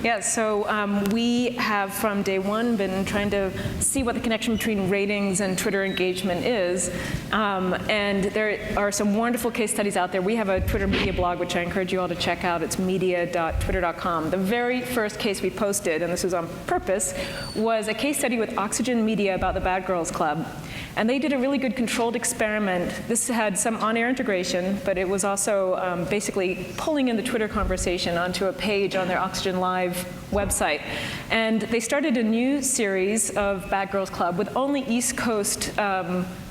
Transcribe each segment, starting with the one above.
Yeah, so we have from day one been trying to see what the connection between ratings and Twitter engagement is. And there are some wonderful case studies out there. We have a Twitter media blog, which I encourage you all to check out. It's media.twitter.com. The very first case we posted, and this was on purpose, was a case study with Oxygen Media about the Bad Girls Club. And they did a really good controlled experiment. This had some on-air integration, but it was also basically pulling in the Twitter conversation onto a page on their Oxygen Live website. And they started a new series of Bad Girls Club with only East Coast,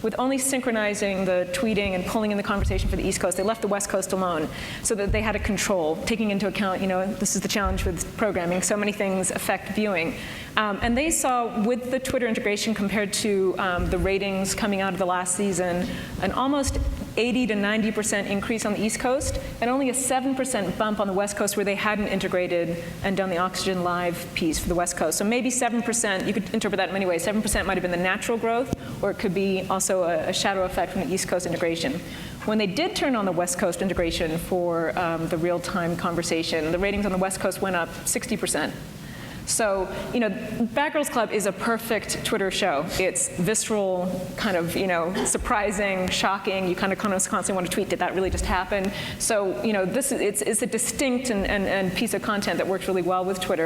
with only synchronizing the tweeting and pulling in the conversation for the East Coast. They left the West Coast alone so that they had a control, taking into account, this is the challenge with programming, so many things affect viewing. And they saw, with the Twitter integration compared to the ratings coming out of the last season, an almost 80 to 90% increase on the East Coast, and only a 7% bump on the West Coast where they hadn't integrated and done the Oxygen Live piece for the West Coast. So maybe 7%, you could interpret that in many ways. 7% might have been the natural growth, or it could be also a shadow effect from the East Coast integration. When they did turn on the West Coast integration for the real-time conversation, the ratings on the West Coast went up 60%. So, Bad Girls Club is a perfect Twitter show. It's visceral, kind of, surprising, shocking. You kind of constantly want to tweet, did that really just happen? So, it's a distinct and piece of content that works really well with Twitter.